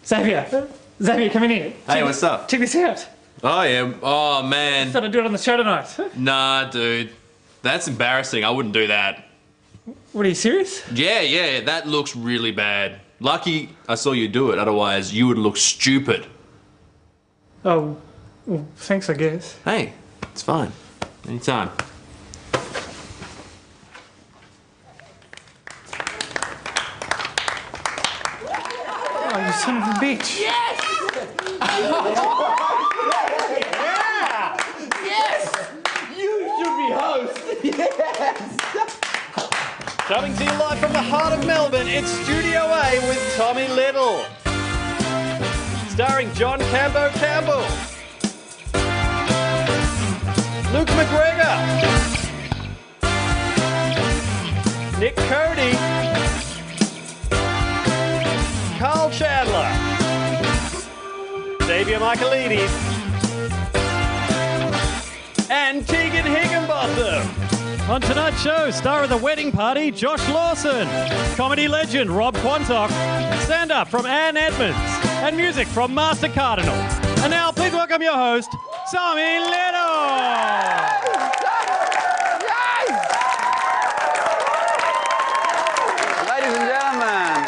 Xavier, come in here. Hey, what's up? Check this out. Oh, yeah. Oh, man. Thought I'd do it on the show tonight. Nah, dude. That's embarrassing. I wouldn't do that. What, are you serious? Yeah, that looks really bad. Lucky I saw you do it, otherwise you would look stupid. Oh, well, thanks, I guess. Hey, it's fine. Anytime. Oh, you son of a bitch. Yes! Yeah! Yes! You should be host. Yes! Coming to you live from the heart of Melbourne, it's Studio A with Tommy Little. Starring John Campbell, Luke McGregor, Nick Cody, Carl Chandler, Xavier Michaelides, and Tegan Higginbotham. On tonight's show, star of The Wedding Party, Josh Lawson, comedy legend Rob Quantock, stand-up from Ann Edmonds, and music from Master Cardinal. And now, please welcome your host, Tommy Little. Ladies and gentlemen,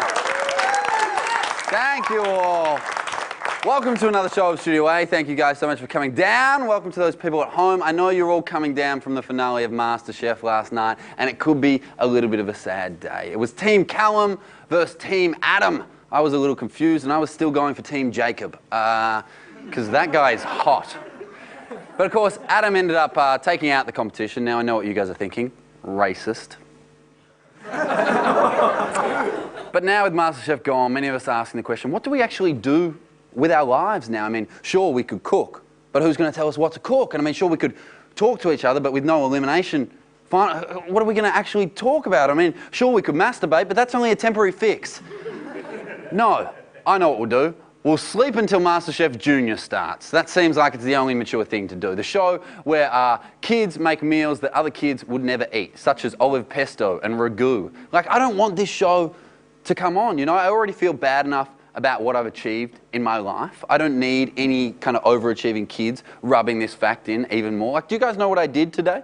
thank you all. Welcome to another show of Studio A. Thank you guys so much for coming down. Welcome to those people at home. I know you're all coming down from the finale of MasterChef last night, and it could be a little bit of a sad day. It was Team Callum versus Team Adam. I was a little confused, and I was still going for Team Jacob, because that guy is hot. But of course, Adam ended up taking out the competition. Now I know what you guys are thinking. Racist. But now with MasterChef gone, many of us are asking the question, what do we actually do with our lives now? I mean, sure, we could cook, but who's going to tell us what to cook? And I mean, sure, we could talk to each other, but with no elimination, fine, what are we going to actually talk about? I mean, sure, we could masturbate, but that's only a temporary fix. No, I know what we'll do. We'll sleep until MasterChef Junior starts. That seems like it's the only mature thing to do. The show where kids make meals that other kids would never eat, such as olive pesto and ragu. Like, I don't want this show to come on, you know? I already feel bad enough about what I've achieved in my life. I don't need any kind of overachieving kids rubbing this fact in even more. Like, do you guys know what I did today?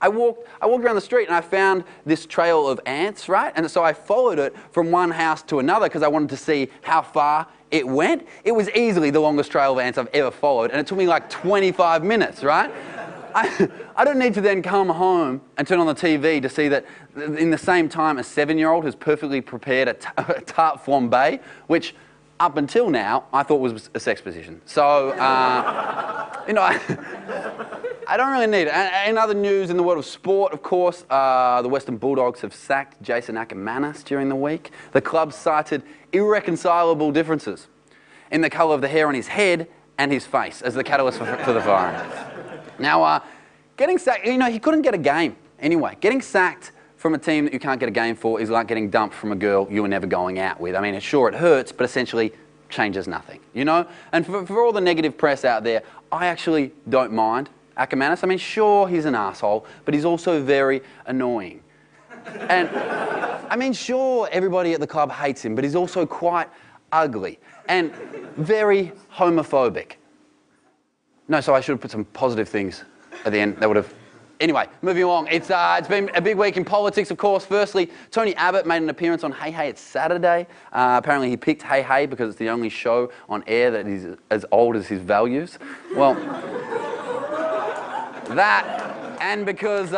I walked around the street and I found this trail of ants, right? And so I followed it from one house to another because I wanted to see how far it went. It was easily the longest trail of ants I've ever followed, and it took me like 25 minutes, right? I don't need to then come home and turn on the TV to see that in the same time a 7-year-old has perfectly prepared a tart flambe, which up until now, I thought was a sex position. So, you know, I don't really need it. In other news in the world of sport, of course, the Western Bulldogs have sacked Jason Ackermanis during the week. The club cited irreconcilable differences in the colour of the hair on his head and his face as the catalyst for the firing. Now, getting sacked, you know, he couldn't get a game anyway. Getting sacked from a team that you can't get a game for is like getting dumped from a girl you were never going out with. I mean, sure, it hurts, but essentially changes nothing, you know? And for all the negative press out there, I actually don't mind Ackermanis. I mean, sure, he's an asshole, but he's also very annoying. And, I mean, sure, everybody at the club hates him, but he's also quite ugly and very homophobic. No, so I should have put some positive things at the end. That would have... Anyway, moving along. It's been a big week in politics, of course. Firstly, Tony Abbott made an appearance on Hey Hey It's Saturday. Apparently he picked Hey Hey because it's the only show on air that is as old as his values. Well, that, and because...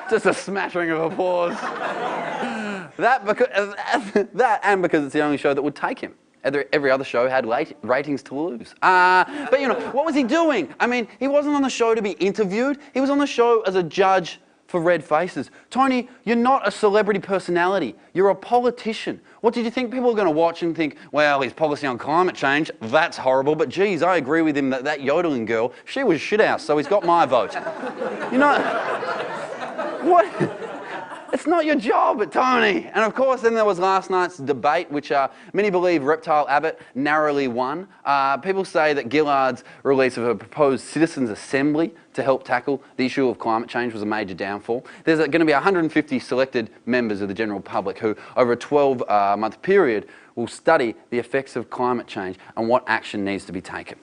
just a smattering of applause. That and because it's the only show that would take him. Every other show had ratings to lose. But, you know, what was he doing? I mean, he wasn't on the show to be interviewed. He was on the show as a judge for red faces. Tony, you're not a celebrity personality. You're a politician. What did you think people are going to watch and think, well, his policy on climate change, that's horrible, but geez, I agree with him that yodeling girl, she was shithouse, so he's got my vote. You know, It's not your job, Tony. And of course, then there was last night's debate, which many believe Reptile Abbott narrowly won. People say that Gillard's release of a proposed citizens' assembly to help tackle the issue of climate change was a major downfall. There's going to be 150 selected members of the general public who, over a 12-month period, will study the effects of climate change and what action needs to be taken.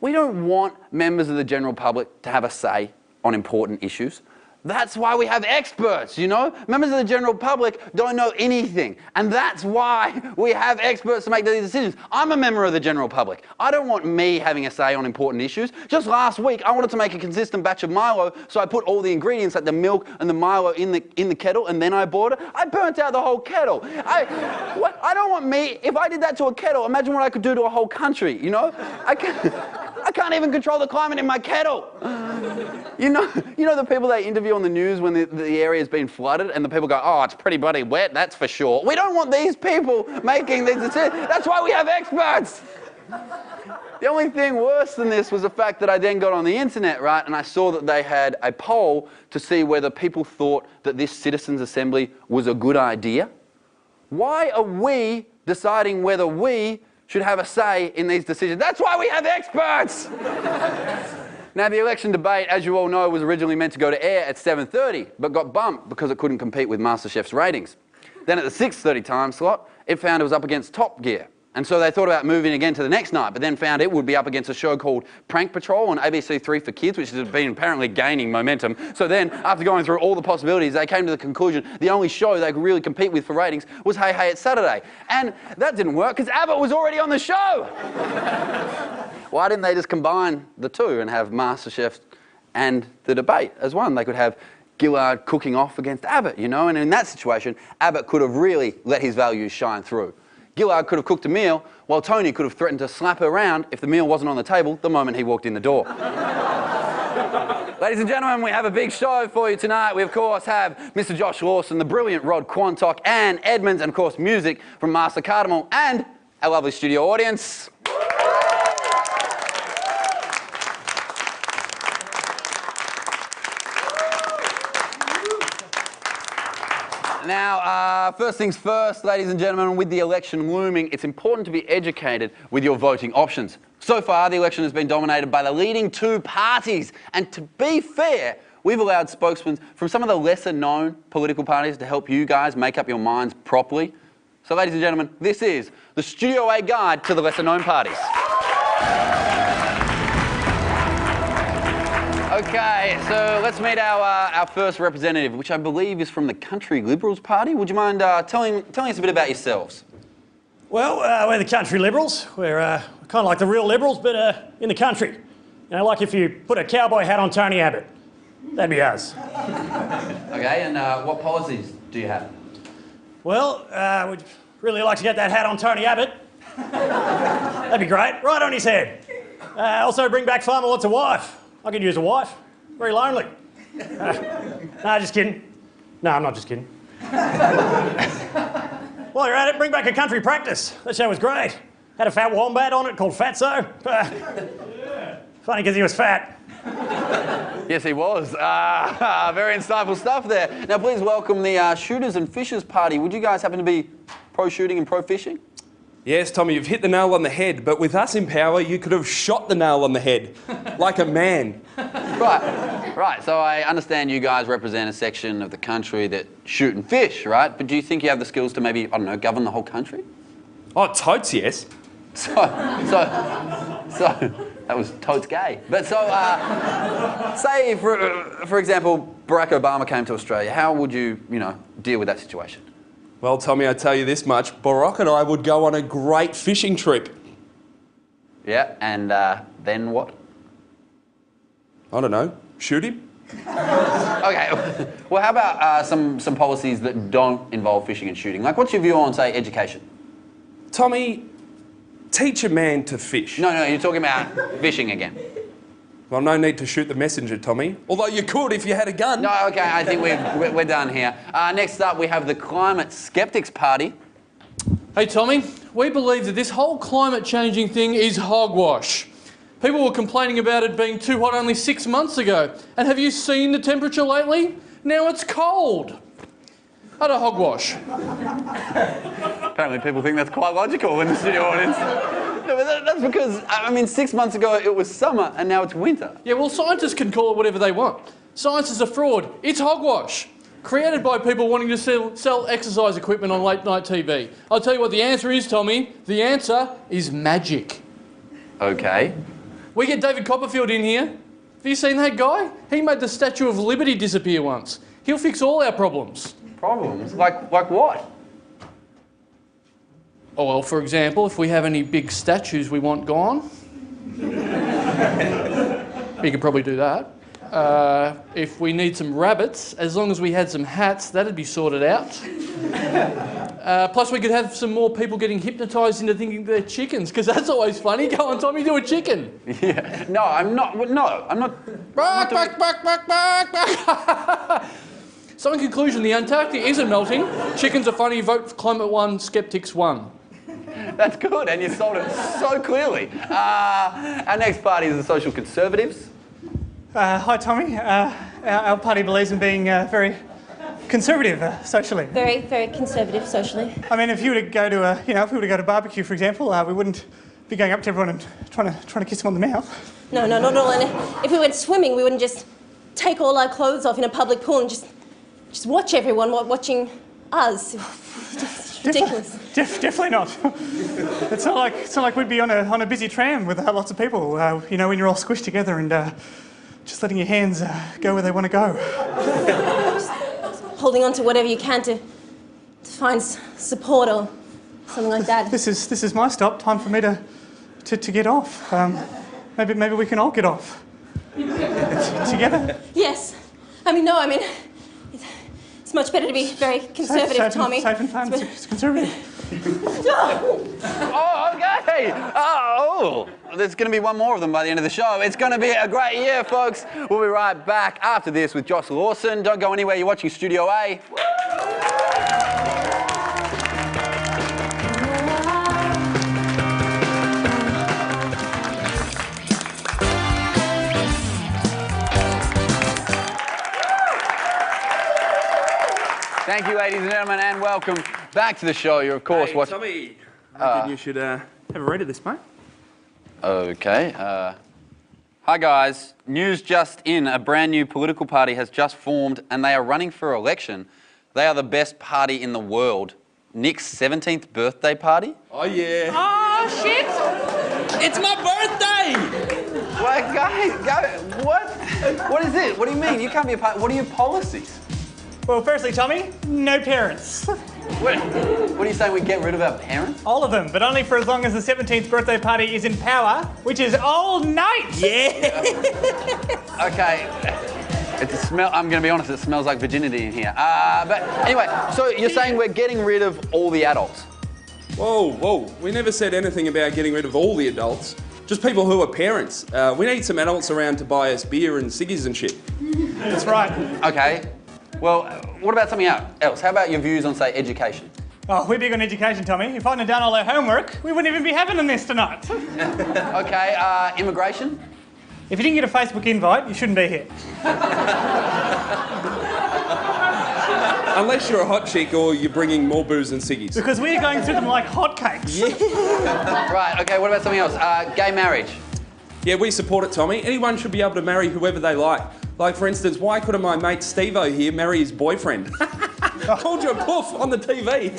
We don't want members of the general public to have a say on important issues. That's why we have experts, you know? Members of the general public don't know anything. And that's why we have experts to make these decisions. I'm a member of the general public. I don't want me having a say on important issues. Just last week, I wanted to make a consistent batch of Milo, so I put all the ingredients, like the milk and the Milo, in the kettle, and then I bought it. I burnt out the whole kettle. I don't want me, if I did that to a kettle, imagine what I could do to a whole country, you know? I can't even control the climate in my kettle. You know the people they interview on the news when the area's been flooded and the people go, oh, it's pretty bloody wet, that's for sure. We don't want these people making these decisions. That's why we have experts. The only thing worse than this was the fact that I then got on the internet, right, and I saw that they had a poll to see whether people thought that this citizens' assembly was a good idea. Why are we deciding whether we should have a say in these decisions? That's why we have experts! Now, the election debate, as you all know, was originally meant to go to air at 7:30, but got bumped because it couldn't compete with MasterChef's ratings. Then at the 6:30 time slot, it found it was up against Top Gear. And so they thought about moving again to the next night, but then found it would be up against a show called Prank Patrol on ABC3 for Kids, which has been apparently gaining momentum. So then, after going through all the possibilities, they came to the conclusion the only show they could really compete with for ratings was Hey Hey It's Saturday. And that didn't work because Abbott was already on the show. Why didn't they just combine the two and have MasterChef and the debate as one? They could have Gillard cooking off against Abbott, you know, and in that situation, Abbott could have really let his values shine through. Gillard could have cooked a meal, while Tony could have threatened to slap her around if the meal wasn't on the table the moment he walked in the door. Ladies and gentlemen, we have a big show for you tonight. We, of course, have Mr. Josh Lawson, the brilliant Rod Quantock, Anne Edmonds, and, of course, music from Master Cardamom, and our lovely studio audience. Now, first things first, ladies and gentlemen, with the election looming, it's important to be educated with your voting options. So far, the election has been dominated by the leading two parties. And to be fair, we've allowed spokesmen from some of the lesser-known political parties to help you guys make up your minds properly. So, ladies and gentlemen, this is the Studio A Guide to the lesser-known parties. Okay, so let's meet our first representative, which I believe is from the Country Liberals Party. Would you mind telling us a bit about yourselves? Well, we're the Country Liberals. We're kind of like the real Liberals, but in the country. You know, like if you put a cowboy hat on Tony Abbott. That'd be us. Okay, and what policies do you have? Well, we'd really like to get that hat on Tony Abbott. That'd be great. Right on his head. Also bring back Farmer Wants a Wife. I could use a wife. Very lonely. Nah, just kidding. No, I'm not just kidding. While you're at it, bring back a country practice. That show was great. Had a fat wombat on it called Fatso. Funny because he was fat. Yes, he was. Very insightful stuff there. Now, please welcome the Shooters and Fishers Party. Would you guys happen to be pro-shooting and pro-fishing? Yes, Tommy, you've hit the nail on the head, but with us in power, you could have shot the nail on the head, like a man. Right. So I understand you guys represent a section of the country that shoot and fish, right? But do you think you have the skills to maybe, I don't know, govern the whole country? Oh, totes, yes. So that was totes gay. But so, say, for example, Barack Obama came to Australia, how would you, deal with that situation? Well, Tommy, I tell you this much, Barack and I would go on a great fishing trip. Yeah, and then what? I don't know, shoot him? Okay, well, how about some policies that don't involve fishing and shooting? Like, what's your view on, say, education? Tommy, teach a man to fish. No, you're talking about fishing again. Well, no need to shoot the messenger, Tommy. Although you could if you had a gun. No, okay, I think we're done here. Next up, we have the Climate Skeptics Party. Hey, Tommy, we believe that this whole climate changing thing is hogwash. People were complaining about it being too hot only 6 months ago. And have you seen the temperature lately? Now it's cold. at a hogwash. Apparently people think that's quite logical in the studio audience. No, but that's because, I mean, 6 months ago it was summer and now it's winter. Yeah, well, scientists can call it whatever they want. Science is a fraud. It's hogwash. Created by people wanting to sell exercise equipment on late night TV. I'll tell you what the answer is, Tommy. The answer is magic. Okay. We get David Copperfield in here. Have you seen that guy? He made the Statue of Liberty disappear once. He'll fix all our problems. Problems? Like what? Oh, well, for example, if we have any big statues we want gone, he could probably do that. If we need some rabbits, as long as we had some hats, that'd be sorted out. Plus, we could have some more people getting hypnotised into thinking they're chickens, because that's always funny. Go on, Tommy, do a chicken. Yeah. No, I'm not. Bark, bark, bark, bark, bark, bark. So in conclusion, the Antarctic isn't melting. Chickens are funny. Vote for Climate One. Skeptics won. That's good, and you sold it so clearly. Our next party is the Social Conservatives. Hi, Tommy. Our party believes in being very conservative socially. Very, very conservative socially. I mean, if you were to go to if we were to go to barbecue, for example, we wouldn't be going up to everyone and trying to kiss them on the mouth. No, not at all. And if we went swimming, we wouldn't just take all our clothes off in a public pool and just watch everyone watching us. It's ridiculous. Definitely not. It's not like we'd be on a busy tram with lots of people. When you're all squished together and just letting your hands go where they want to go. Just holding on to whatever you can to find support or something like that. This is my stop. Time for me to get off. Maybe we can all get off together. Yes. It's much better to be very conservative, Tommy. Safe and fun. It's conservative. Oh, okay. Oh, there's going to be one more of them by the end of the show. It's going to be a great year, folks. We'll be right back after this with Josh Lawson. Don't go anywhere. You're watching Studio A. Thank you, ladies and gentlemen, and welcome back to the show. You're, of course, watching... Tommy, I reckon you should have a read of this, mate. Okay. Hi, guys. News just in. A brand new political party has just formed, and they are running for election. They are the best party in the world. Nick's 17th birthday party? Oh, yeah. Oh, shit! It's my birthday! What, guys, what? What is it? What do you mean? You can't be a part... What are your policies? Well, firstly, Tommy, no parents. What are you saying, we get rid of our parents? All of them, but only for as long as the 17th birthday party is in power, which is all night. Yeah. Okay. It's a smell. I'm going to be honest, it smells like virginity in here. But anyway, so you're saying we're getting rid of all the adults? Whoa. We never said anything about getting rid of all the adults. Just people who are parents. We need some adults around to buy us beer and ciggies and shit. That's right. Okay. Well, what about something else? How about your views on, say, education? Oh, we're big on education, Tommy. If I hadn't done all our homework, we wouldn't even be having this tonight. Okay, immigration? If you didn't get a Facebook invite, you shouldn't be here. Unless you're a hot chick or you're bringing more booze and ciggies. Because we're going through them like hotcakes. Right, okay, what about something else? Gay marriage? Yeah, we support it, Tommy. Anyone should be able to marry whoever they like. Like, for instance, why couldn't my mate Steve-O here marry his boyfriend? Called you a poof on the TV.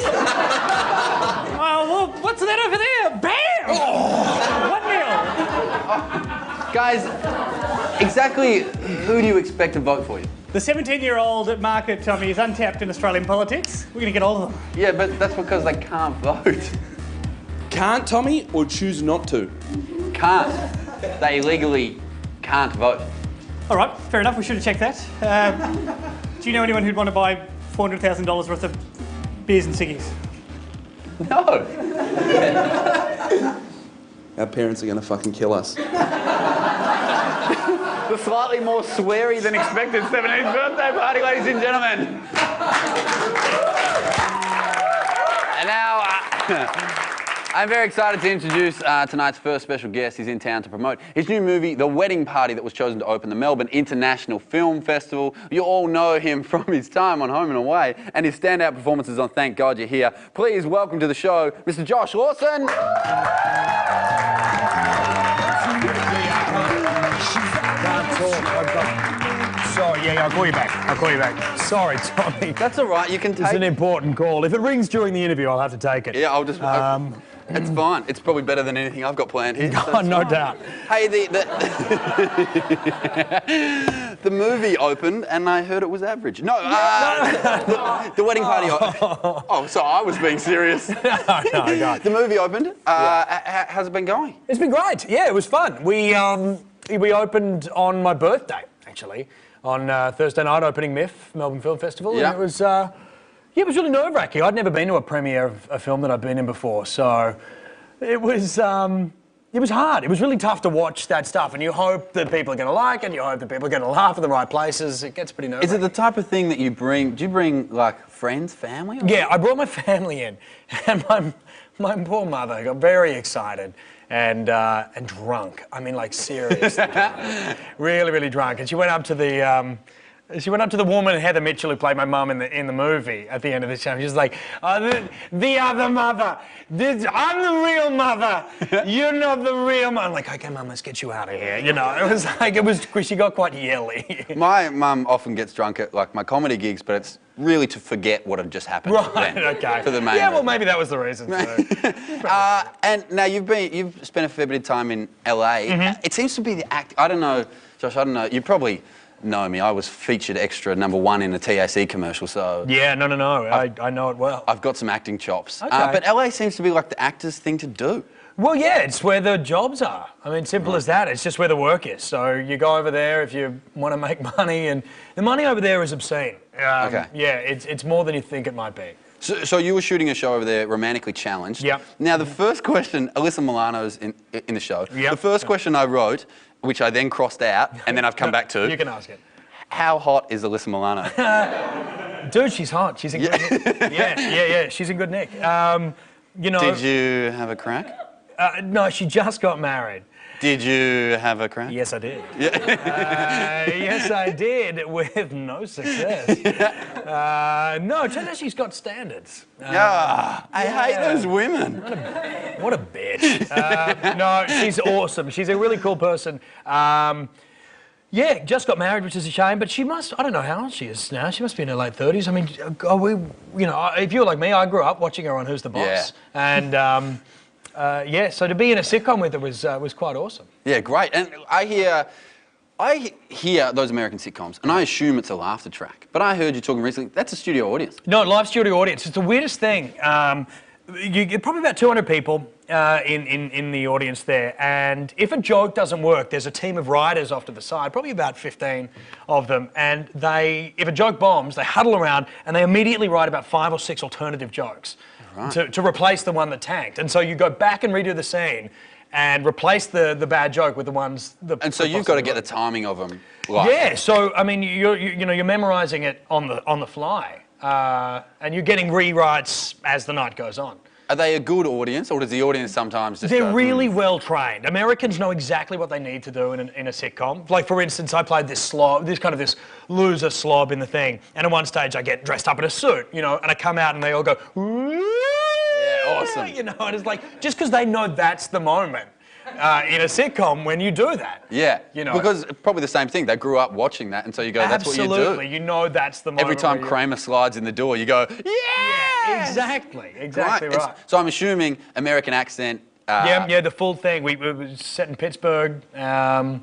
Oh, well, what's that over there? Bam! Oh. 1-0. Guys, exactly who do you expect to vote for you? The 17-year-old market, Tommy, is untapped in Australian politics. We're going to get all of them. Yeah, but that's because they can't vote. Can't, Tommy, or choose not to? Can't. They legally can't vote. All right, fair enough. We should have checked that. Do you know anyone who'd want to buy $400,000 worth of beers and ciggies? No. Our parents are going to fucking kill us. The slightly more sweary than expected 17th birthday party, ladies and gentlemen. And now, I'm very excited to introduce tonight's first special guest. He's in town to promote his new movie, The Wedding Party, that was chosen to open the Melbourne International Film Festival. You all know him from his time on Home and Away and his standout performances on Thank God You're Here. Please welcome to the show, Mr. Josh Lawson. Sorry, yeah, I'll call you back. Sorry, Tommy. That's all right, you can take It's an important call. If it rings during the interview, I'll have to take it. Yeah, I'll just... it's fine. It's probably better than anything I've got planned here. Oh, no doubt. Hey, the movie opened and I heard it was average. No, the wedding party... Oh, so I was being serious. No, God. The movie opened. How's it been going? It's been great. Yeah, it was fun. We opened on my birthday, actually, on Thursday night, opening MIF, Melbourne Film Festival. Yeah. And it was... it was really nerve-wracking. I'd never been to a premiere of a film that I'd been in before, so it was hard. It was really tough to watch that stuff, and you hope that people are going to like it, you hope that people are going to laugh at the right places. It gets pretty nerve-wracking. Is it the type of thing that you bring... Do you bring, like, friends, family? Or Yeah, I brought my family in, and my poor mother got very excited and drunk. I mean, like, seriously drunk. Really, really drunk. And she went up to the... woman, Heather Mitchell, who played my mum in the movie at the end of the show. She was like, the other mother. I'm the real mother. You're not the real mother. I'm like, okay, Mum, let's get you out of here. You know, she got quite yelly. My mum often gets drunk at, like, my comedy gigs, but it's really to forget what had just happened. Right, then, okay. For the main yeah, well, reason. maybe that was the reason. So. And now you've spent a fair bit of time in LA. It seems to be the act... I don't know, Josh, I don't know. You probably... know me. I was featured extra #1 in a TAC commercial, so... Yeah, no. I know it well. I've got some acting chops. Okay. But LA seems to be like the actor's thing to do. Well, yeah, it's where the jobs are. I mean, simple as that. It's just where the work is. So you go over there if you want to make money, and the money over there is obscene. Okay. Yeah, it's more than you think it might be. So you were shooting a show over there, Romantically Challenged. Yep. Now, the first question... Alyssa Milano's in the show. Yep. The first question I wrote, which I then crossed out, and then I've come back to... You can ask it. How hot is Alyssa Milano? Dude, she's hot. She's in good nick. Yeah. She's in good nick. You know... Did you have a crack? No, she just got married. Did you have a crack? Yes, I did. Yes, I did, with no success. No, it turns out she's got standards. I hate those women. What a bitch. No, she's awesome. She's a really cool person. Yeah, just got married, which is a shame, but she must, I don't know how old she is now. She must be in her late 30s. I mean, if you're like me, I grew up watching her on Who's the Boss. Yeah. And so to be in a sitcom with her was quite awesome. Yeah, great. And I hear those American sitcoms, and I assume it's a laughter track. But I heard you talking recently, that's a studio audience. No, live studio audience. It's the weirdest thing. You get probably about 200 people in the audience there, and if a joke doesn't work, there's a team of writers off to the side, probably about 15 of them, and if a joke bombs, they huddle around and they immediately write about 5 or 6 alternative jokes to replace the one that tanked. And so you go back and redo the scene and replace the bad joke with the ones that... And so you've got to get the timing of them. Yeah, so I mean, you're memorising it on the fly. And you're getting rewrites as the night goes on. Are they a good audience, or does the audience sometimes just They're really well trained. Americans know exactly what they need to do in a sitcom. Like, for instance, I played this loser slob in the thing, and at one stage I get dressed up in a suit, and I come out and they all go, yeah, awesome. And it's like, just because they know that's the moment. In a sitcom when you do that. Yeah, because probably the same thing. They grew up watching that, and so you go, that's what you do. Absolutely, that's the moment. Every time Kramer slides in the door, you go, yeah! Exactly right. So I'm assuming American accent. Yeah, the full thing. We were set in Pittsburgh. I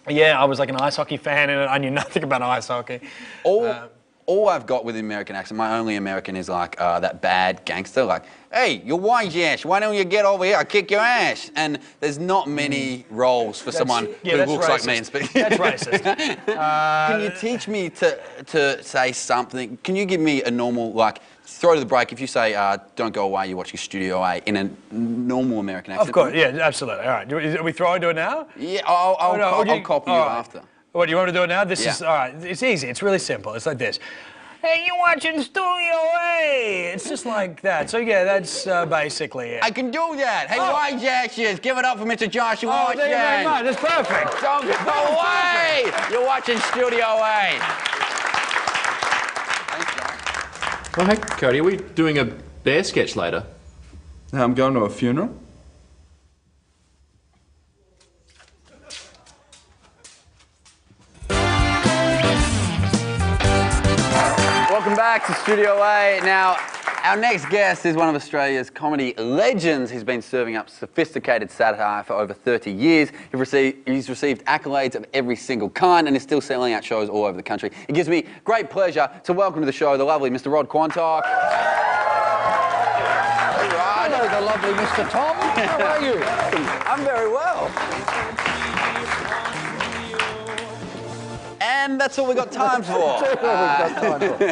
was like an ice hockey fan, and I knew nothing about ice hockey. All I've got with the American accent, my only American is like that bad gangster, like, hey, you're white ass, why don't you get over here, I'll kick your ass. And there's not many roles for someone who looks racist. like me and speaks. That's racist. Can you teach me to say something? Can you give me a normal, like, throw to the break if you say, don't go away, you're watching Studio A in a normal American accent? Of course, yeah, absolutely. All right, are we throwing to it now? Yeah, I'll copy you after. What, do you want to do it now? This Yeah. is, all right, it's easy, it's really simple. It's like this. Hey, you watching Studio A? It's a just like that. So yeah, that's basically it. I can do that. Hey, Wise Actions, give it up for Mr. Josh Oh, Lawson. thank you very much. That's perfect. Don't go away. You're watching Studio 8. Well, hey, Cody, are we doing a bear sketch later? I'm going to a funeral. Welcome back to Studio 8. Now, our next guest is one of Australia's comedy legends. He's been serving up sophisticated satire for over 30 years. He's received accolades of every single kind and is still selling out shows all over the country. It gives me great pleasure to welcome to the show the lovely Mr. Rod Quantock. Hello, the lovely Mr. Tom. How are you? I'm very well. And that's all we got time for.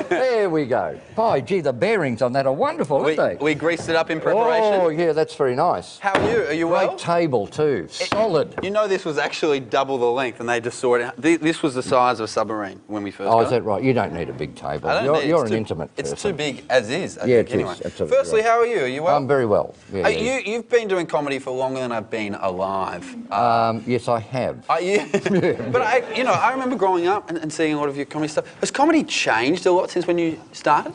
There we go. Boy, gee, the bearings on that are wonderful, aren't they? We greased it up in preparation. Oh, yeah, that's very nice. How are you? Are you well? Great table, too. Solid. You know this was actually double the length and they just saw it. This was the size of a submarine when we first got Oh, it. is that right? You don't need a big table. I don't need it. You're It's an too- intimate It's person. too big as is, I Yeah, think, it is. anyway. Absolutely Firstly, right. how are you? Are you well? I'm very well. Yeah, yeah. You've been doing comedy for longer than I've been alive. Yes, I have. But I remember growing up and seeing a lot of your comedy stuff. Has comedy changed a lot since when you started?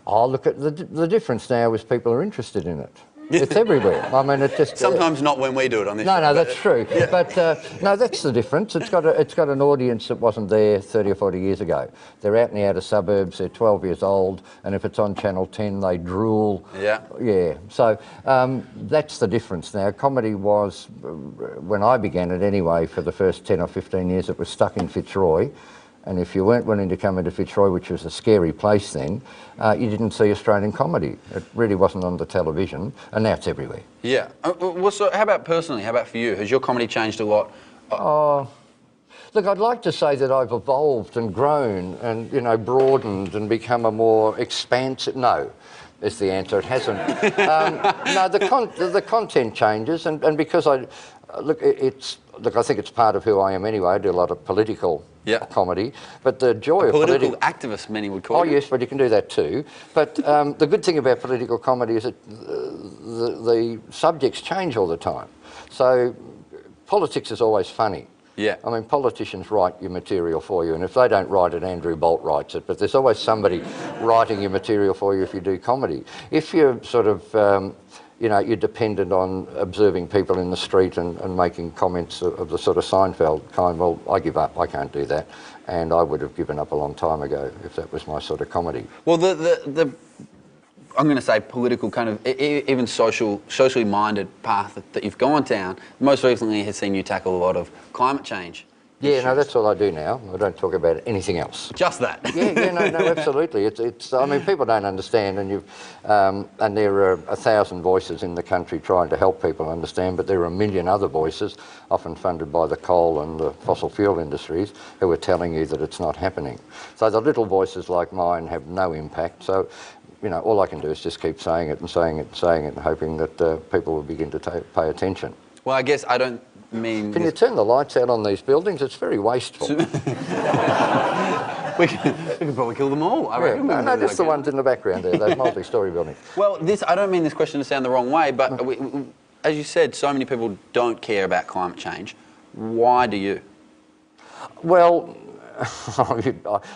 Oh, look at the difference now is people are interested in it. It's everywhere. I mean, it just Sometimes not when we do it on this show. No, that's true. Yeah. But no, that's the difference. It's got an audience that wasn't there 30 or 40 years ago. They're out in the outer suburbs. They're 12 years old, and if it's on Channel 10, they drool. Yeah. Yeah. So that's the difference now. Comedy was, when I began it anyway, for the first 10 or 15 years, it was stuck in Fitzroy. And if you weren't willing to come into Fitzroy, which was a scary place then, you didn't see Australian comedy. It really wasn't on the television, and now it's everywhere. Yeah. Well, so how about personally? How about for you? Has your comedy changed a lot? Look, I'd like to say that I've evolved and grown and, broadened and become a more expansive... No, is the answer. It hasn't. No, the content changes, and because I... Look, I think it's part of who I am anyway. I do a lot of political comedy, but the joy of political activist, many would call it. Oh yes, but you can do that too. But the good thing about political comedy is that the subjects change all the time. So politics is always funny. Yeah. I mean, politicians write your material for you, and if they don't write it, Andrew Bolt writes it. But there's always somebody writing your material for you if you do comedy. If you're sort of you're dependent on observing people in the street and making comments of the sort of Seinfeld kind. Well, I give up. I can't do that. And I would have given up a long time ago if that was my sort of comedy. Well, the I'm going to say political kind of, even socially minded path that you've gone down, most recently has seen you tackle a lot of climate change. Yeah, no, that's all I do now. I don't talk about anything else. Just that. No, absolutely. It's. I mean, people don't understand, and there are 1,000 voices in the country trying to help people understand, but there are 1 million other voices, often funded by the coal and the fossil fuel industries, who are telling you that it's not happening. So the little voices like mine have no impact. So, all I can do is just keep saying it and saying it and saying it, and hoping that people will begin to pay attention. Well, I guess I don't mean... Can you turn the lights out on these buildings? It's very wasteful. we can probably kill them all. I reckon. No, just the ones in the background there, those multi-storey buildings. Well, I don't mean this question to sound the wrong way, but as you said, so many people don't care about climate change. Why do you? Well,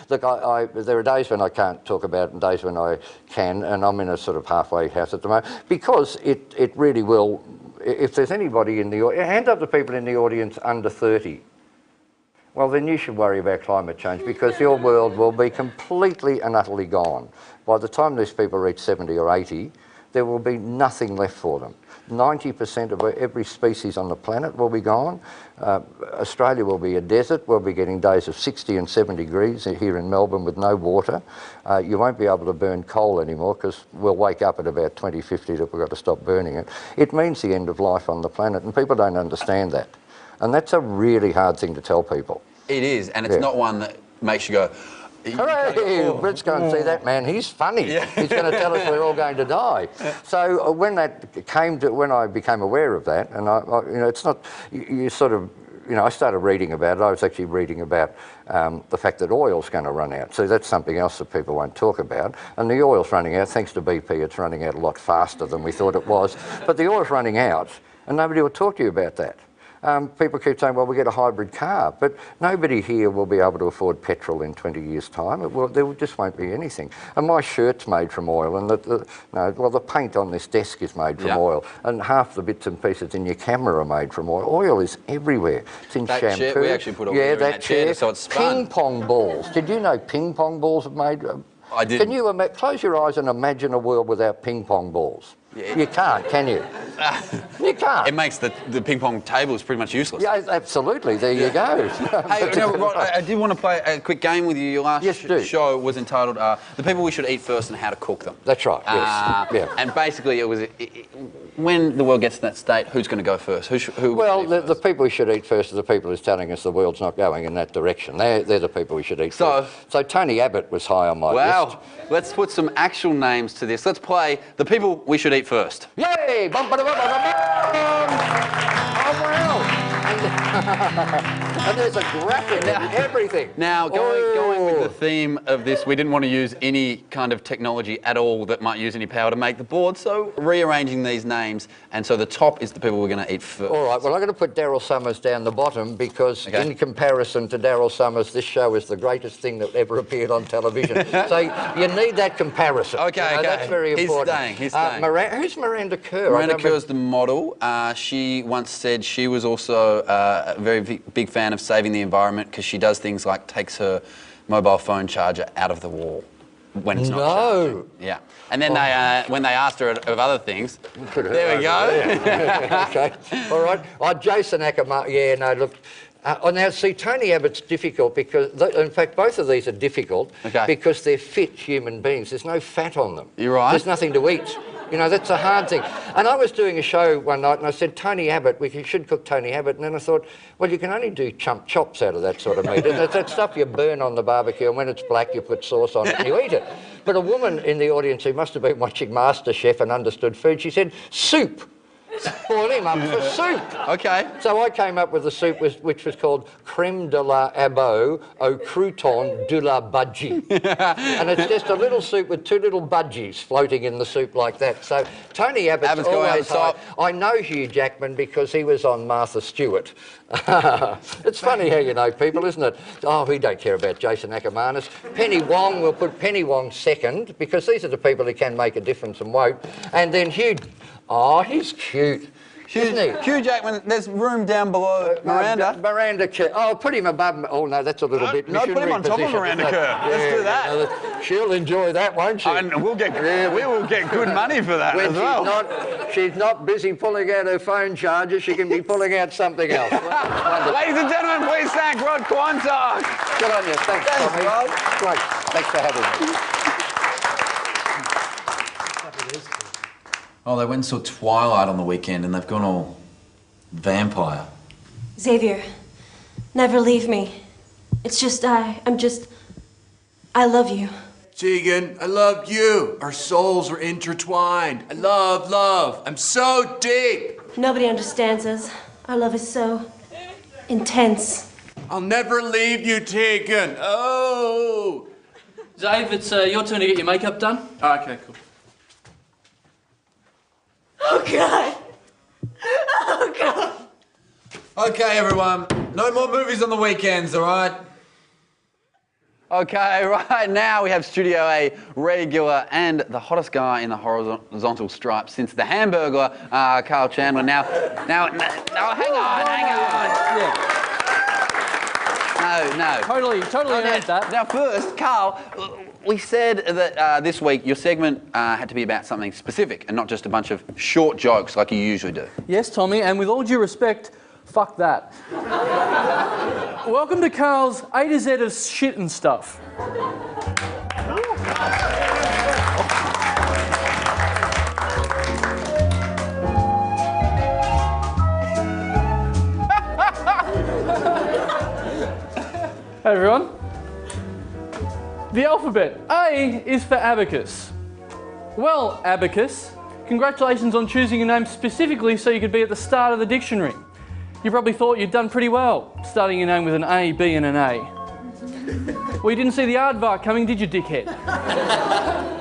look, there are days when I can't talk about it and days when I can, and I'm in a sort of halfway house at the moment, because it really will... If there's anybody in the audience, hand up the people in the audience under 30. Well, then you should worry about climate change, because your world will be completely and utterly gone. By the time these people reach 70 or 80, there will be nothing left for them. 90% of every species on the planet will be gone. Australia will be a desert. We'll be getting days of 60 and 70 degrees here in Melbourne with no water. You won't be able to burn coal anymore, because we'll wake up at about 2050 that we've got to stop burning it. It means the end of life on the planet, and people don't understand that. And that's a really hard thing to tell people. It is, and it's not one that makes you go... Hooray! Let's go and see that man. He's funny. Yeah. He's going to tell us we're all going to die. So when I became aware of that, and it's not, you sort of, you know, I started reading about it. I was actually reading about the fact that oil's going to run out. So that's something else that people won't talk about. And the oil's running out. Thanks to BP, it's running out a lot faster than we thought it was. But the oil's running out, and nobody will talk to you about that. People keep saying, well, we get a hybrid car, but nobody here will be able to afford petrol in 20 years' time. There just won't be anything. And my shirt's made from oil, and the paint on this desk is made from oil, and half the bits and pieces in your camera are made from oil. Oil is everywhere. It's in that shampoo. Chair, we actually put oil in that chair so it's spun. Ping pong balls. Did you know ping pong balls are made? I didn't. Can you close your eyes and imagine a world without ping pong balls? Yeah. You can't, can you? You can't. It makes the ping pong tables pretty much useless. Yeah, absolutely. There you go. Hey, Rod, I did want to play a quick game with you. Your last show was entitled "The People We Should Eat First and How to Cook Them." That's right. Yes. Yeah. And basically, it was when the world gets to that state, who's going to go first? Well, the people we should eat first are the people who's telling us the world's not going in that direction. They're the people we should eat first. So Tony Abbott was high on my list. Wow. Let's put some actual names to this. Let's play the people we should eat first. Yay! Bum, ba, da, bum, ba, da, bum. Oh, wow. And there's a graphic and everything. Now, going with the theme of this, we didn't want to use any kind of technology at all that might use any power to make the board, so rearranging these names, and so the top is the people we're going to eat first. All right, well, I'm going to put Daryl Summers down the bottom because in comparison to Daryl Summers, this show is the greatest thing that ever appeared on television. So you need that comparison. Okay. That's very important. He's staying. Who's Miranda Kerr? Miranda Kerr is the model. She once said she was also a very big fan of saving the environment because she does things like takes her mobile phone charger out of the wall when it's not charging. Yeah. And then when they asked her of other things, there we go. Okay. All right. Jason Ackerman. Yeah. No. Look. Now, see, Tony Abbott's difficult because, in fact, both of these are difficult because they're fit human beings. There's no fat on them. You're right. There's nothing to eat. You know, that's a hard thing. And I was doing a show one night and I said, Tony Abbott, we should cook Tony Abbott. And then I thought, well, you can only do chops out of that sort of meat. And it's that stuff you burn on the barbecue, and when it's black, you put sauce on it and you eat it. But a woman in the audience who must have been watching MasterChef and understood food, she said, soup. Boil him up for soup. Okay. So I came up with a soup which was called creme de la abo au crouton de la budgie. And it's just a little soup with two little budgies floating in the soup like that. So Tony Abbott's always high. I know Hugh Jackman because he was on Martha Stewart. It's funny how you know people, isn't it? Oh, we don't care about Jason Ackermanis. Penny Wong, we'll put Penny Wong second because these are the people who can make a difference and won't. And then Hugh... Oh, he's cute, isn't he? Hugh Jackman, there's room down below Miranda. Miranda Kerr. Oh, put him above... Oh, no, that's a little bit... No, put him on top of Miranda Kerr. Let's do that. She'll enjoy that, won't she? And we will get good money for that as well. She's not busy pulling out her phone charger. She can be pulling out something else. Ladies and gentlemen, please thank Rod Quantock. Good on you. Thanks, Tommy. Rod. Great. Thanks for having me. Oh, they went and saw Twilight on the weekend and they've gone all vampire. Xavier, never leave me. It's just I love you. Tegan, I love you. Our souls are intertwined. I love love. I'm so deep. Nobody understands us. Our love is so intense. I'll never leave you, Tegan. Oh. Dave, it's your turn to get your makeup done. Oh, okay, cool. Oh, God. Oh, God. Okay, everyone. No more movies on the weekends, all right? Okay, right now we have Studio A regular and the hottest guy in the horizontal stripes since the Hamburglar, Carl Chandler. Now, hang on. Yeah. No. Totally earned that. Now, first, Carl, we said that this week your segment had to be about something specific and not just a bunch of short jokes like you usually do. Yes, Tommy, and with all due respect, fuck that. Welcome to Carl's A to Z of shit and stuff. Hey everyone. The alphabet. A is for abacus. Well, abacus, congratulations on choosing a name specifically so you could be at the start of the dictionary. You probably thought you'd done pretty well, starting your name with an A, B and an A. Well, you didn't see the aardvark coming, did you, dickhead?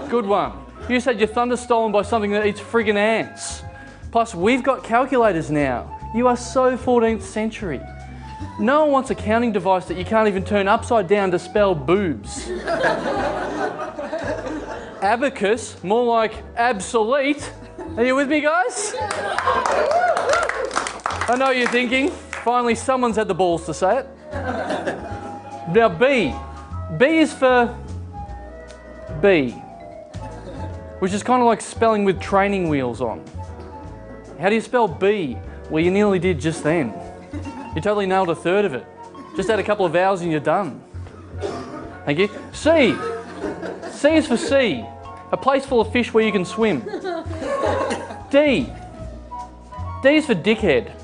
Good one. You just had your thunder stolen by something that eats friggin' ants. Plus, we've got calculators now. You are so 14th century. No one wants a counting device that you can't even turn upside down to spell boobs. Abacus, more like obsolete. Are you with me, guys? I know what you're thinking. Finally, someone's had the balls to say it. Now, B. B is for B, which is kind of like spelling with training wheels on. How do you spell B? Well, you nearly did just then. You totally nailed a third of it. Just add a couple of vowels and you're done. Thank you. C. C is for sea, a place full of fish where you can swim. D. D is for dickhead.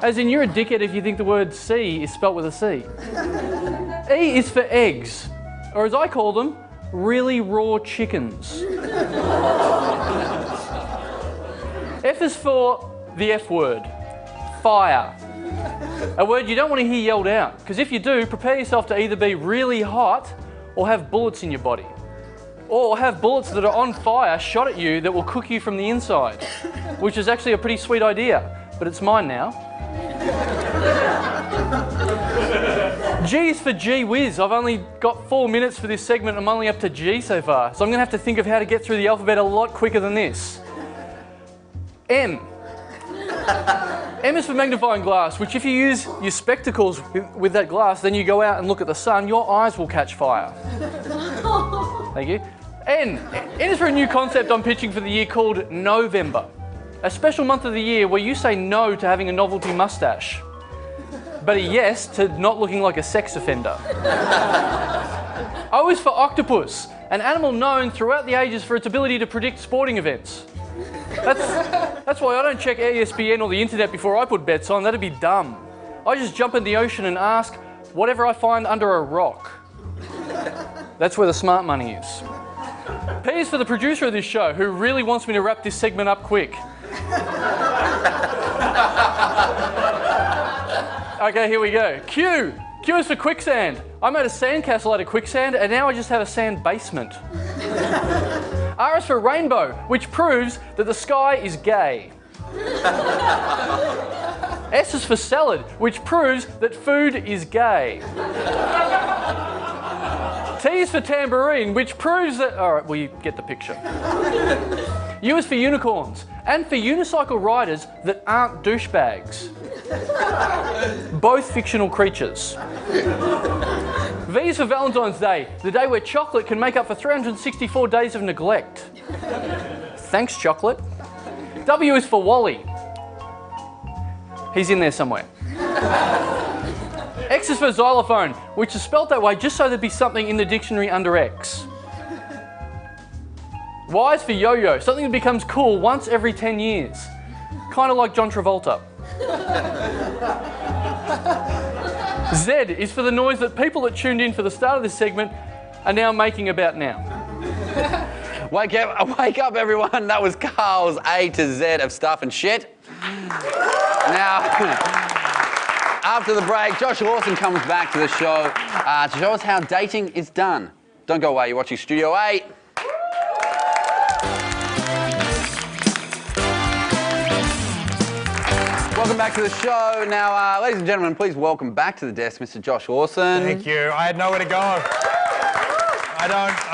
As in, you're a dickhead if you think the word C is spelt with a C. E is for eggs, or as I call them, really raw chickens. F is for the F word, fire. A word you don't want to hear yelled out, because if you do, prepare yourself to either be really hot or have bullets in your body. Or have bullets that are on fire shot at you that will cook you from the inside, which is actually a pretty sweet idea, but it's mine now. G is for gee whiz. I've only got 4 minutes for this segment. I'm only up to G so far, so I'm going to have to think of how to get through the alphabet a lot quicker than this. M. M is for magnifying glass, which if you use your spectacles with that glass, then you go out and look at the sun, your eyes will catch fire. Thank you. N. N is for a new concept I'm pitching for the year called November. A special month of the year where you say no to having a novelty mustache, but a yes to not looking like a sex offender. O is for octopus, an animal known throughout the ages for its ability to predict sporting events. That's why I don't check ESPN or the internet before I put bets on. That'd be dumb. I just jump in the ocean and ask whatever I find under a rock. That's where the smart money is. P is for the producer of this show, who really wants me to wrap this segment up quick. Okay, here we go. Q. Q is for quicksand. I made a sandcastle out of quicksand and now I just have a sand basement. R is for rainbow, which proves that the sky is gay. S is for salad, which proves that food is gay. T is for tambourine, which proves that... All right, well, you get the picture. U is for unicorns, and for unicycle riders that aren't douchebags. Both fictional creatures. V is for Valentine's Day, the day where chocolate can make up for 364 days of neglect. Thanks, chocolate. W is for Wally. He's in there somewhere. X is for xylophone, which is spelt that way just so there'd be something in the dictionary under X. Y is for yo-yo, something that becomes cool once every 10 years. Kind of like John Travolta. Z is for the noise that people that tuned in for the start of this segment are now making about now. Wake up everyone, that was Carl's A to Z of stuff and shit. Now, after the break, Josh Lawson comes back to the show to show us how dating is done. Don't go away, you're watching Studio 8. Welcome back to the show. Now, ladies and gentlemen, please welcome back to the desk Mr. Josh Lawson. Thank you. I had nowhere to go. I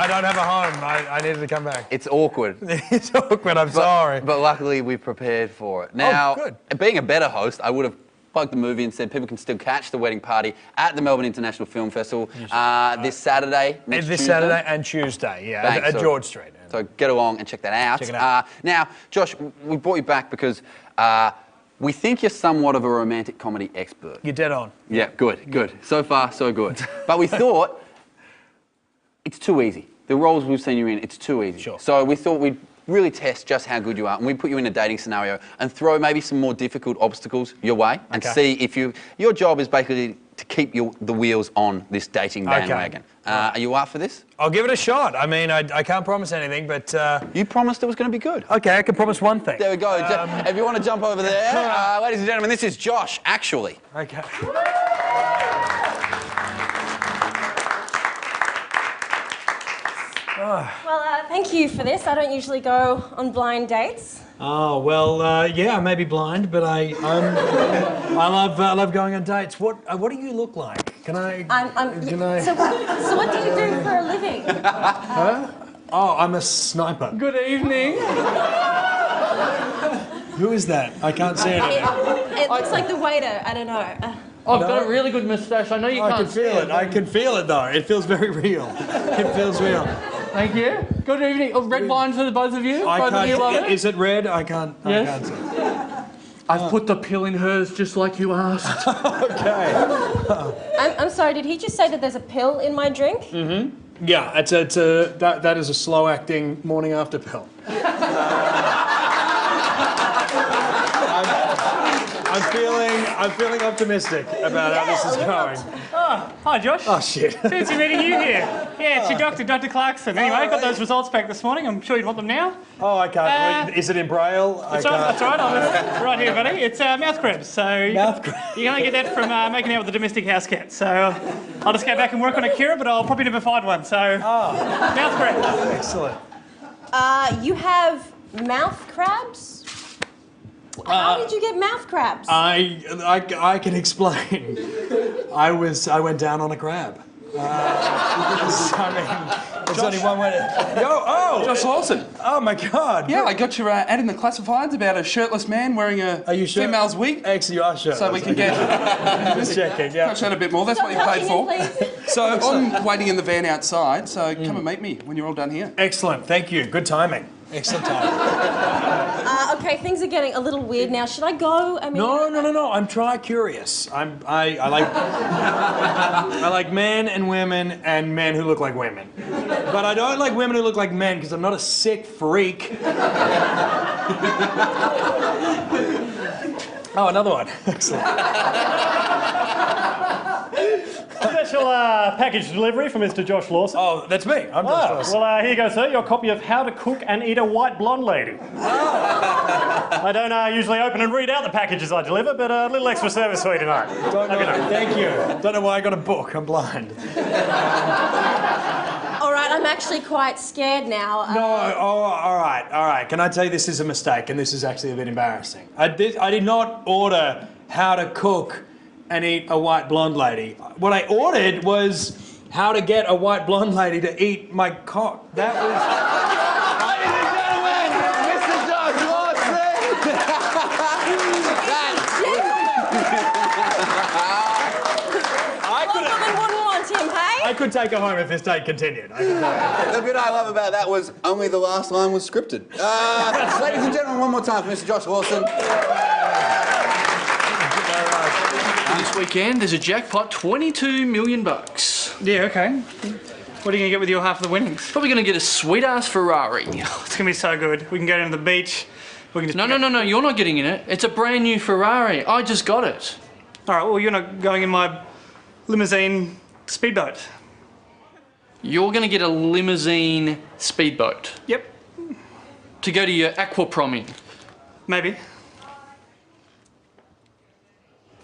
don't have a home. I needed to come back. It's awkward. It's awkward, I'm sorry. But luckily we prepared for it. Now, good. Being a better host, I would have plugged the movie and said people can still catch The Wedding Party at the Melbourne International Film Festival this Saturday. This Saturday and Tuesday, yeah, at George Street. So get along and check that out. Check it out. Now, Josh, we brought you back because we think you're somewhat of a romantic comedy expert. You're dead on. Yeah, good. So far, so good. But we thought it's too easy. The roles we've seen you in, it's too easy. Sure. So we thought we'd really test just how good you are, and we put you in a dating scenario and throw maybe some more difficult obstacles your way and see if your job is basically to keep the wheels on this dating bandwagon. Are you up for this? I'll give it a shot. I mean, I can't promise anything, but... You promised it was going to be good. Okay, I can promise one thing. There we go. If you want to jump over there. Ladies and gentlemen, this is Josh, actually. Okay. Well, thank you for this. I don't usually go on blind dates. Oh, well, yeah, I may be blind, but I love going on dates. What do you look like? Can I... So what do you do for a living? Huh? Oh, I'm a sniper. Good evening. Who is that? I can't see anything. It looks like the waiter. I don't know. I've got a really good moustache. I know you can't see it. I can feel it, though. It feels very real. It feels real. Thank you. Good evening. Oh, red wine for the both of you. Is it red? I can't see. I've put the pill in hers just like you asked. Okay. I'm sorry, did he just say that there's a pill in my drink? Mm-hmm. Yeah, that is a slow-acting morning after pill. I'm feeling optimistic about how this is going. Oh, hi Josh. Oh shit. Fancy meeting you here. Yeah, it's your doctor, Dr. Clarkson. Anyway, I got those results back this morning. I'm sure you'd want them now. Oh, I can't. Is it in Braille? That's right. Right here, buddy. It's mouth crabs. So mouth crabs. You can only get that from making out with a domestic house cat. So I'll just go back and work on a cure, but I'll probably never find one. So mouth crabs. Excellent. You have mouth crabs? How did you get mouth crabs? I can explain. I went down on a crab. There's only one way to... Josh Lawson. Oh my God. Yeah, I got your ad in the classifieds about a shirtless man wearing a female's wig. Actually, you are shirtless. So we can get... Just checking, yeah. Touch that a bit more, that's what you paid for. So I'm waiting in the van outside, so come and meet me when you're all done here. Excellent, thank you. Good timing. Excellent timing. Okay, things are getting a little weird now. Should I go? I mean, No. I'm tri-curious. I like men and women and men who look like women. But I don't like women who look like men because I'm not a sick freak. Oh, another one. Excellent. Special package delivery for Mr. Josh Lawson. Oh, that's me. I'm Josh Lawson. Well, here you go, sir. Your copy of How to Cook and Eat a White Blonde Lady. I don't usually open and read out the packages I deliver, but a little extra service for you tonight. Thank you. Don't know why I got a book. I'm blind. All right, I'm actually quite scared now. All right. Can I tell you this is a mistake, and this is actually a bit embarrassing. I did not order How to Cook and Eat a White Blonde Lady. What I ordered was how to get a white blonde lady to eat my cock. That was... Ladies and gentlemen, Mr. Josh Lawson. I could take her home if this date continued. The bit I love about that was only the last line was scripted. Ladies and gentlemen, one more time for Mr. Josh Lawson. This weekend, there's a jackpot, $22 million. Yeah, okay. What are you going to get with your half of the winnings? Probably going to get a sweet-ass Ferrari. It's going to be so good. We can go down to the beach. We can just No, you're not getting in it. It's a brand new Ferrari. I just got it. All right, well, you're not going in my limousine speedboat. You're going to get a limousine speedboat. Yep. To go to your aqua prom in. Maybe.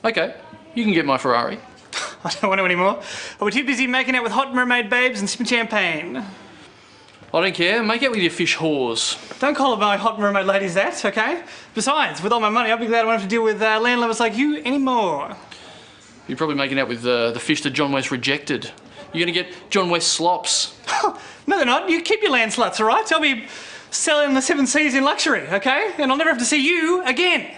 Okay, you can get my Ferrari. I don't want to anymore. We're too busy making out with hot mermaid babes and sipping champagne. I don't care. Make out with your fish whores. Don't call my hot mermaid ladies that, okay? Besides, with all my money, I'll be glad I won't have to deal with landlubbers like you anymore. You're probably making out with the fish that John West rejected. You're going to get John West slops. No, they're not. You keep your land sluts, all right? I'll be selling the 7 seas in luxury, okay? And I'll never have to see you again.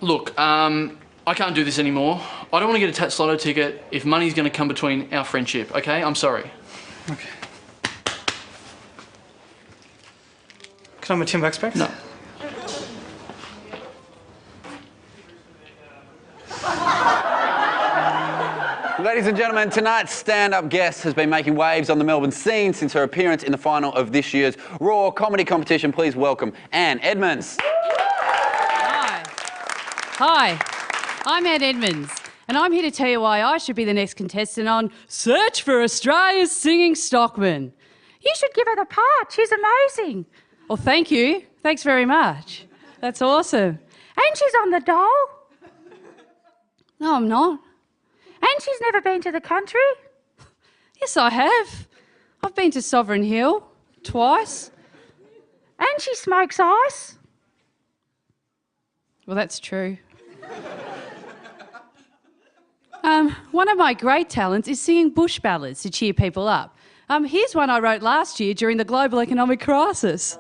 Look, I can't do this anymore. I don't want to get a Tats Lotto ticket if money's going to come between our friendship, okay? I'm sorry. Okay. Can I have my $10 back? No. Ladies and gentlemen, tonight's stand-up guest has been making waves on the Melbourne scene since her appearance in the final of this year's Raw comedy competition. Please welcome Anne Edmonds. Hi, I'm Anne Edmonds, And I'm here to tell you why I should be the next contestant on Search for Australia's Singing Stockman. You should give her the part. She's amazing. Well, thank you. Thanks very much. That's awesome. And she's on the dole. No, I'm not. And she's never been to the country. Yes, I have. I've been to Sovereign Hill twice. And she smokes ice. Well, that's true. One of my great talents is singing bush ballads to cheer people up. Here's one I wrote last year during the global economic crisis.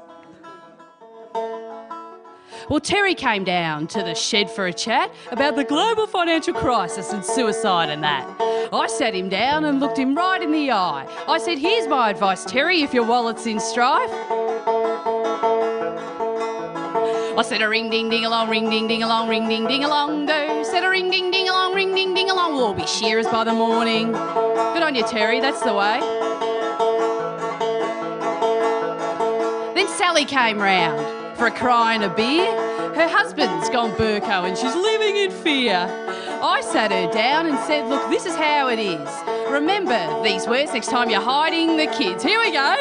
Well, Terry came down to the shed for a chat about the global financial crisis and suicide and that. I sat him down and looked him right in the eye. I said, here's my advice, Terry, if your wallet's in strife. I said a ring ding ding along, ring ding ding along, ring ding ding along, go. Said a ring ding ding along, ring ding ding along. We'll all be shearers by the morning. Good on you, Terry, that's the way. Then Sally came round for a cry and a beer. Her husband's gone Burko and she's living in fear. I sat her down and said, look, this is how it is. Remember these words next time you're hiding the kids. Here we go.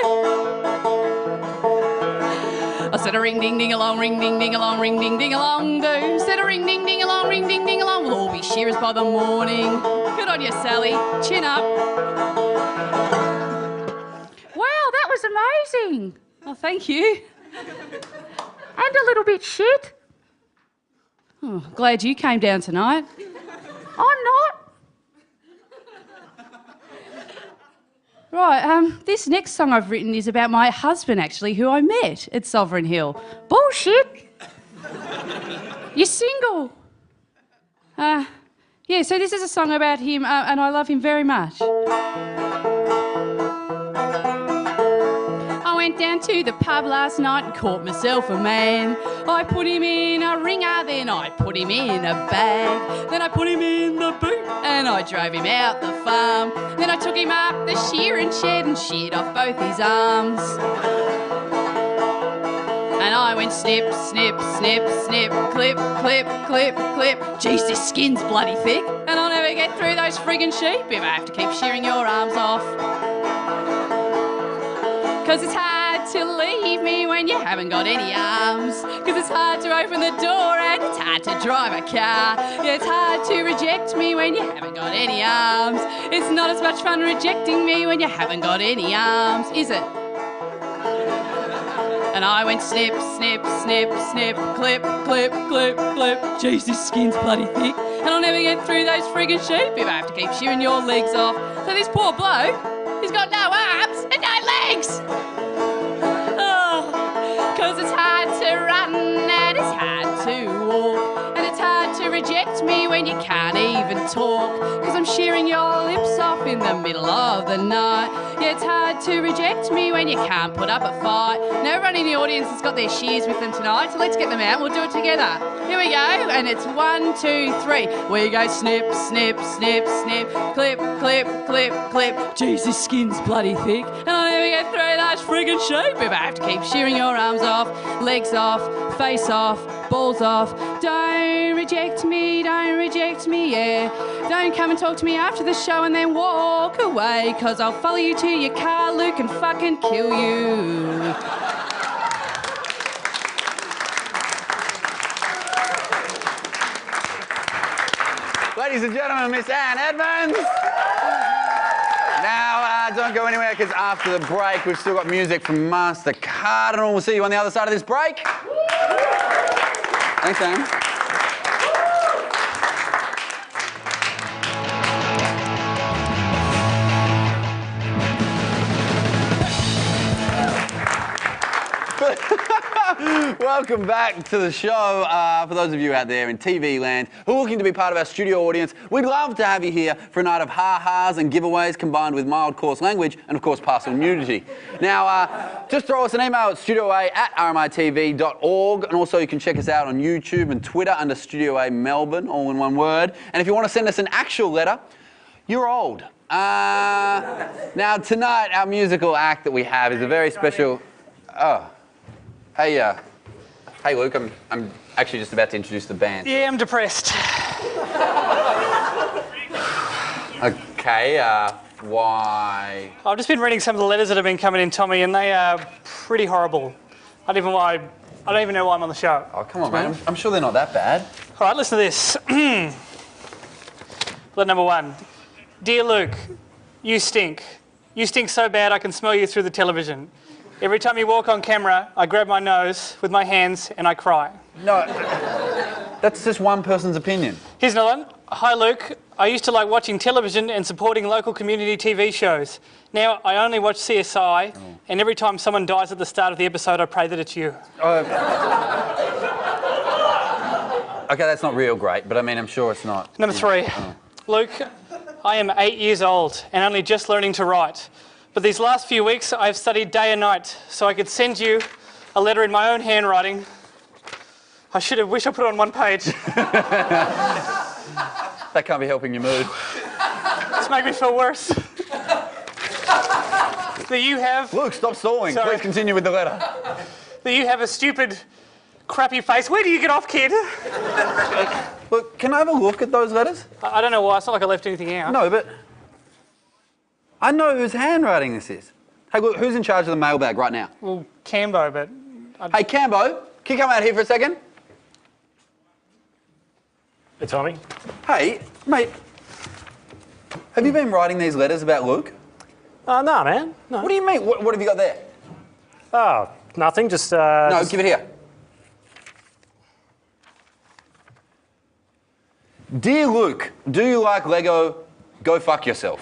I said a ring ding ding along, ring ding ding along, ring ding ding along, go. Said a ring ding ding along, ring ding ding along. We'll all be shearers by the morning. Good on you, Sally. Chin up. Wow, that was amazing. Oh, thank you. And a little bit shit. Oh, glad you came down tonight. I'm not. Right, this next song I've written is about my husband, actually, who I met at Sovereign Hill. Bullshit! You're single. Yeah, so this is a song about him, and I love him very much. I went down to the pub last night and caught myself a man. I put him in a ringer, then I put him in a bag. Then I put him in the boot and I drove him out the farm. Then I took him up the shearing shed and sheared off both his arms. And I went snip, snip, snip, snip, clip, clip, clip, clip. Geez, this skin's bloody thick. And I'll never get through those friggin' sheep if I have to keep shearing your arms off. 'Cause it's hard to leave me when you haven't got any arms. 'Cause it's hard to open the door and it's hard to drive a car. Yeah, it's hard to reject me when you haven't got any arms. It's not as much fun rejecting me when you haven't got any arms, is it? And I went snip, snip, snip, snip, clip, clip, clip, clip. Jeez, this skin's bloody thick. And I'll never get through those friggin' sheep if I have to keep shearing your legs off. So this poor bloke, he's got no arms and no legs. Oh, 'cause it's hard to run and it's hard to walk. And it's hard to reject me when you can't even talk. 'Cause I'm shearing your lips off in the middle of the night. Yeah, it's hard to reject me when you can't put up a fight. Now everyone in the audience has got their shears with them tonight, so let's get them out. We'll do it together. Here we go, and it's 1, 2, 3. We go snip, snip, snip, snip, clip, clip, clip, clip. Jeez, this skin's bloody thick, and I'll never get through that friggin' sheep if I have to keep shearing your arms off, legs off, face off, balls off. Don't reject me, yeah. Don't come and talk to me after the show and then walk away, 'cause I'll follow you to your car, Luke, and fucking kill you. Ladies and gentlemen, Miss Anne Edmonds. Now, don't go anywhere, because after the break, we've still got music from Master Cardinal. We'll see you on the other side of this break. Thanks, Anne. Welcome back to the show. For those of you out there in TV land who are looking to be part of our studio audience, we'd love to have you here for a night of ha-has and giveaways combined with mild coarse language and, of course, partial nudity. Now, just throw us an email at studioa@rmitv.org, and also you can check us out on YouTube and Twitter under Studio A Melbourne, all in one word. And if you want to send us an actual letter, you're old. Now, tonight, our musical act that we have is a very special... Oh. Hey, Luke, I'm actually just about to introduce the band. Yeah, I'm depressed. Okay, why? I've just been reading some of the letters that have been coming in, Tommy, and they are pretty horrible. I don't even know why I'm on the show. Oh, come on, man. I'm sure they're not that bad. All right, listen to this. Letter number 1. Dear Luke, you stink. You stink so bad I can smell you through the television. Every time you walk on camera, I grab my nose with my hands and I cry. No, that's just one person's opinion. Here's another one. Hi Luke, I used to like watching television and supporting local community TV shows. Now I only watch CSI, and every time someone dies at the start of the episode, I pray that it's you. Okay, that's not real great, but I mean, I'm sure it's not. Number 3. Luke, I am 8 years old and only just learning to write. But these last few weeks, I've studied day and night so I could send you a letter in my own handwriting. I wish I put it on one page. That can't be helping your mood. It's making me feel worse. That you have... Luke, stop stalling. Sorry. Please continue with the letter. That you have a stupid, crappy face. Where do you get off, kid? Look, can I have a look at those letters? I don't know why. It's not like I left anything out. No, but I know whose handwriting this is. Hey, look, who's in charge of the mailbag right now? Well, Cambo, but... Hey, Cambo, can you come out here for a second? Hey, Tommy. Hey, mate, have you been writing these letters about Luke? No, man. No. What do you mean? What have you got there? Oh, nothing. Just No, give it here. Dear Luke, do you like Lego? Go fuck yourself.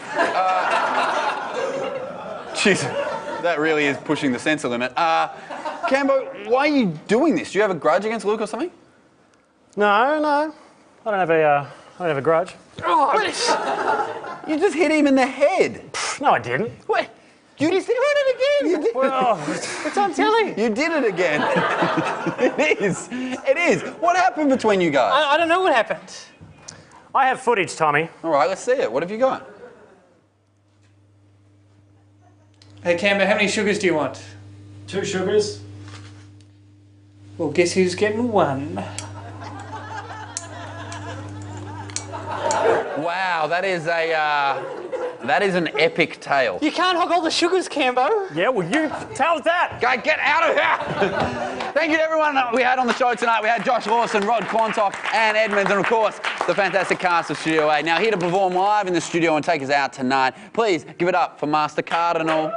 Jeez, that really is pushing the censor limit. Cambo, why are you doing this? Do you have a grudge against Luke or something? No. I don't have a grudge. Oh, you just hit him in the head. No, I didn't. What? You just hit it again. You did. Well, it's on telly. You did it again. It is. It is. What happened between you guys? I don't know what happened. I have footage, Tommy. All right, let's see it. What have you got? Hey, Cambo, how many sugars do you want? 2 sugars. Well, guess who's getting 1? Wow, that is an epic tale. You can't hog all the sugars, Cambo. Yeah, well, you tell us that. Guy, get out of here! Thank you to everyone we had on the show tonight. We had Josh Lawson, Rod Quantock, Anne Edmonds, and of course, the fantastic cast of Studio 8. Now, here to perform live in the studio and take us out tonight, please give it up for Master Cardinal.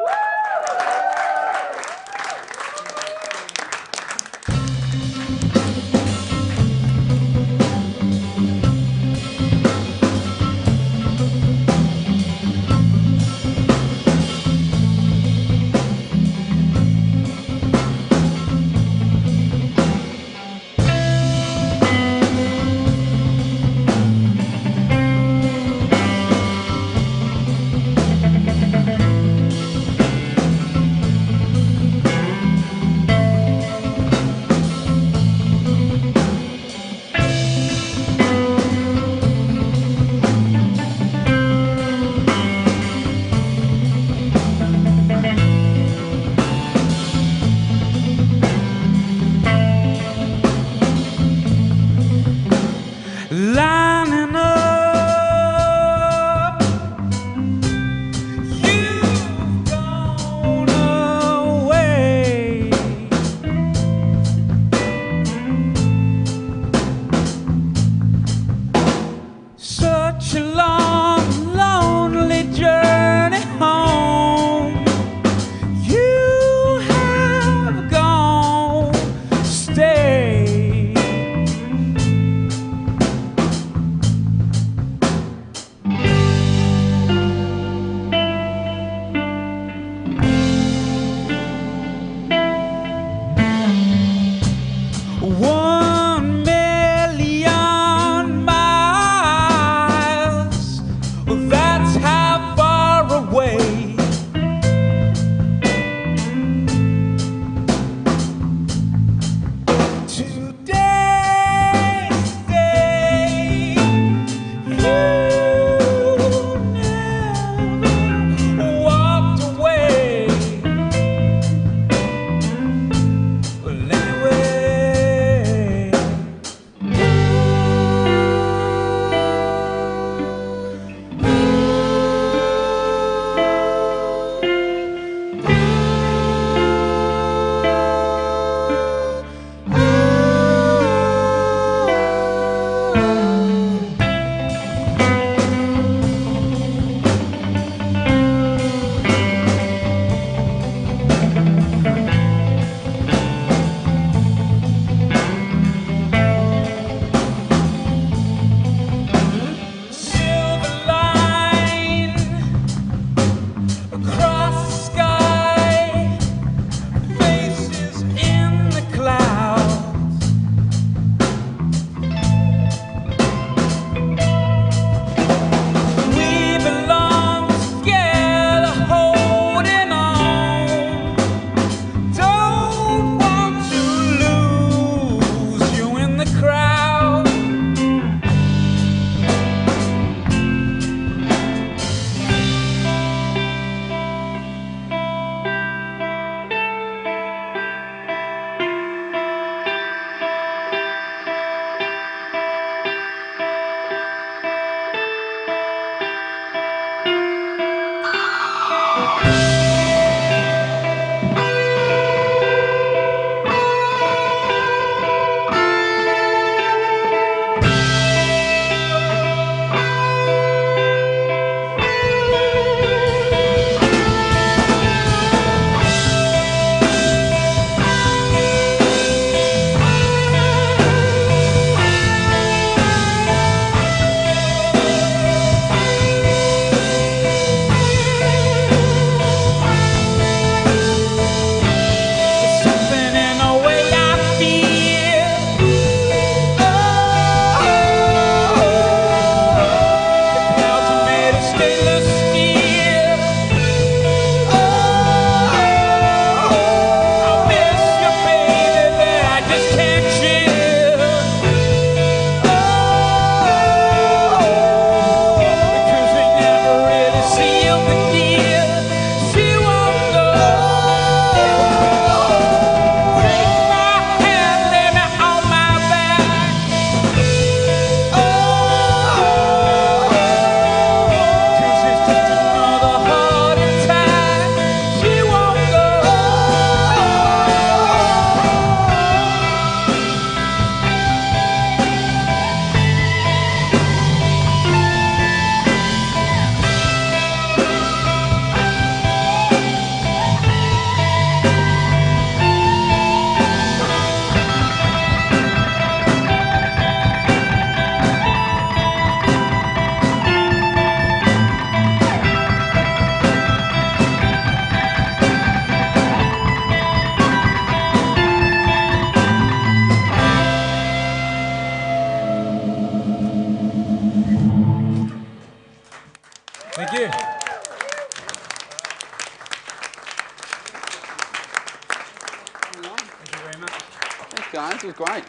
guys. It was great.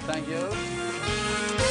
Thank you.